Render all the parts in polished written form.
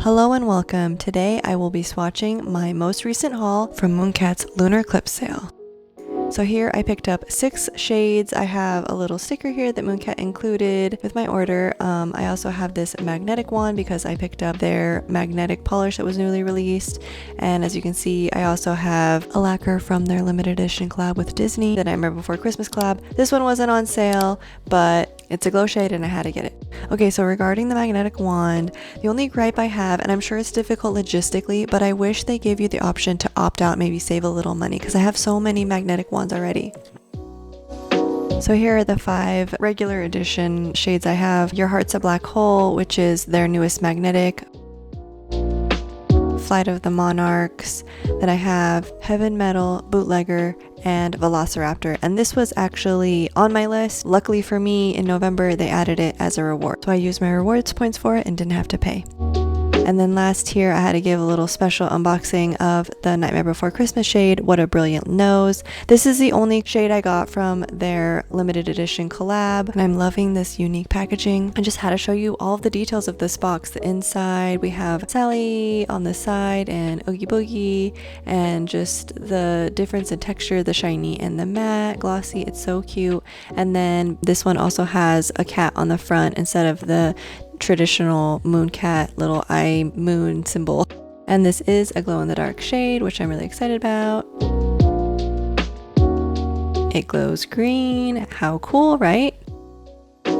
Hello and welcome. Today I will be swatching my most recent haul from Mooncat's Lunar Eclipse Sale. So here I picked up 6 shades. I have a little sticker here that Mooncat included with my order. I also have this magnetic wand because I picked up their magnetic polish that was newly released. And as you can see, I also have a lacquer from their limited edition collab with Disney, the Nightmare Before Christmas collab. This one wasn't on sale, but it's a glow shade and I had to get it. Okay, so regarding the magnetic wand, the only gripe I have, and I'm sure it's difficult logistically, but I wish they gave you the option to opt out, maybe save a little money, because I have so many magnetic wands already. So here are the 5 regular edition shades I have. Your Heart's a Black Hole, which is their newest magnetic. Flight of the Monarchs. Then I have Heavenmetal, Bootlegger, and Velociraptor. And this was actually on my list. Luckily for me, in November, they added it as a reward. So I used my rewards points for it and didn't have to pay. And then last here, I had to give a little special unboxing of the Nightmare Before Christmas shade, What a Brilliant Nose. This is the only shade I got from their limited edition collab, and I'm loving this unique packaging. I just had to show you all of the details of this box. The inside, we have Sally on the side and Oogie Boogie, and just the difference in texture, the shiny and the matte, glossy. It's so cute. And then this one also has a cat on the front instead of the traditional Mooncat little eye moon symbol. And this is a glow-in-the-dark shade, which I'm really excited about. It glows green. How cool, right? So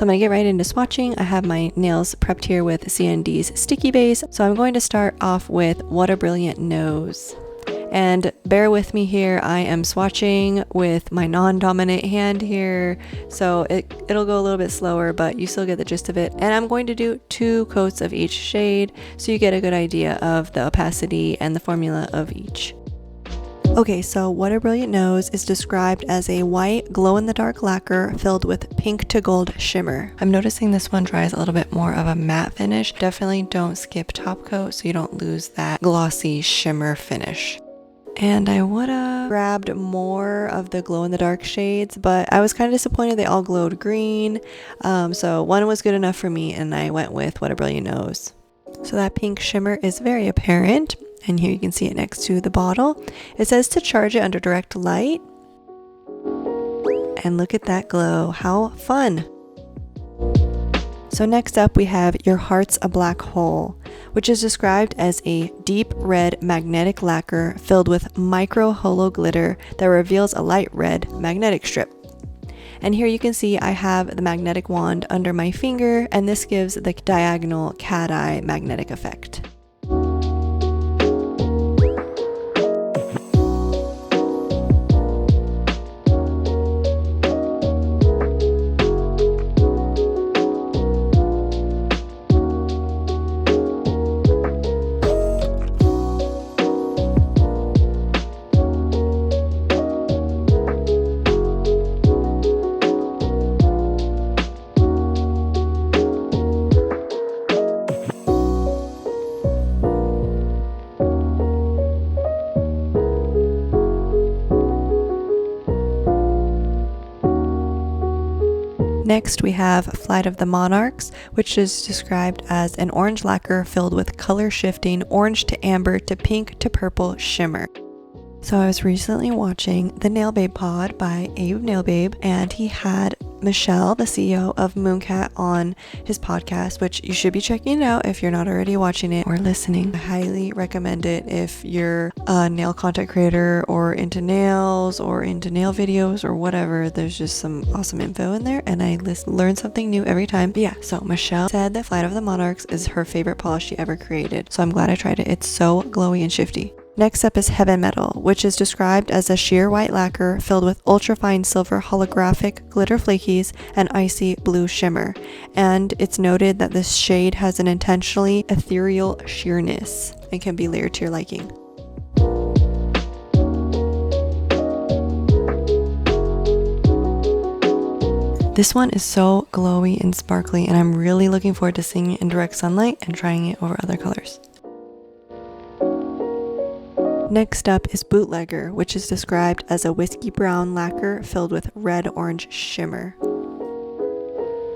I'm gonna get right into swatching. I have my nails prepped here with CND's sticky base. So I'm going to start off with What a Brilliant Nose. And bear with me here, I am swatching with my non-dominant hand here, so it'll go a little bit slower, but you still get the gist of it. And I'm going to do 2 coats of each shade so you get a good idea of the opacity and the formula of each. Okay, so What a Brilliant Nose is described as a white glow-in-the-dark lacquer filled with pink to gold shimmer. I'm noticing this one dries a little bit more of a matte finish. Definitely don't skip top coat so you don't lose that glossy shimmer finish. And I would have grabbed more of the glow-in-the-dark shades, but I was kind of disappointed they all glowed green. So one was good enough for me, and I went with What a Brilliant Nose. So that pink shimmer is very apparent, and here you can see it next to the bottle. It says to charge it under direct light. And look at that glow. How fun! So next up we have Your Heart's a Black Hole, which is described as a deep red magnetic lacquer filled with micro holo glitter that reveals a light red magnetic strip. And here you can see I have the magnetic wand under my finger, and this gives the diagonal cat eye magnetic effect. Next we have Flight of the Monarchs, which is described as an orange lacquer filled with color shifting orange to amber to pink to purple shimmer. So I was recently watching the Nail Babe pod by Abe Nail Babe, and he had Michelle, the CEO of Mooncat, on his podcast, which you should be checking it out if you're not already watching it or listening. I highly recommend it if you're a nail content creator or into nails or into nail videos or whatever. There's just some awesome info in there, and I learn something new every time. But yeah, so Michelle said that Flight of the Monarchs is her favorite polish she ever created, so I'm glad I tried it. It's so glowy and shifty. Next up is Heavenmetal, which is described as a sheer white lacquer filled with ultrafine silver holographic glitter flakies and icy blue shimmer. And it's noted that this shade has an intentionally ethereal sheerness and can be layered to your liking. This one is so glowy and sparkly, and I'm really looking forward to seeing it in direct sunlight and trying it over other colors. Next up is Bootlegger, which is described as a whiskey brown lacquer filled with red-orange shimmer.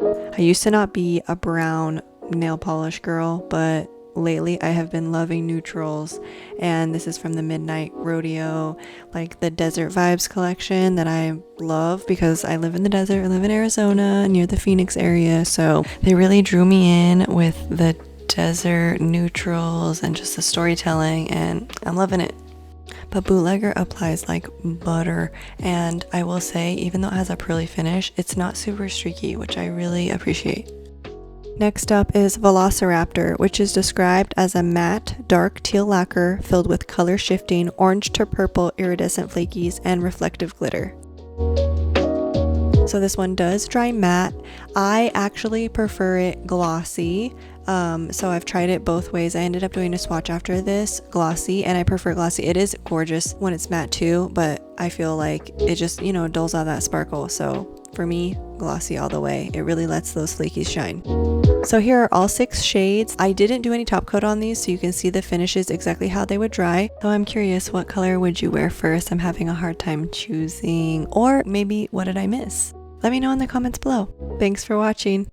I used to not be a brown nail polish girl, but lately I have been loving neutrals, and this is from the Midnight Rodeo, like the Desert Vibes collection that I love because I live in the desert. I live in Arizona near the Phoenix area, so they really drew me in with the desert neutrals and just the storytelling, and I'm loving it. But Bootlegger applies like butter, and I will say, even though it has a pearly finish, it's not super streaky, which I really appreciate. Next up is Velociraptor, which is described as a matte, dark teal lacquer filled with color-shifting orange to purple iridescent flakies and reflective glitter. So this one does dry matte. I actually prefer it glossy. So I've tried it both ways. I ended up doing a swatch after this, glossy, and I prefer glossy. It is gorgeous when it's matte too, but I feel like it just, you know, dulls out that sparkle. So for me, glossy all the way. It really lets those flakies shine. So here are all 6 shades. I didn't do any top coat on these, so you can see the finishes exactly how they would dry. So I'm curious, what color would you wear first? I'm having a hard time choosing, or maybe what did I miss? Let me know in the comments below. Thanks for watching.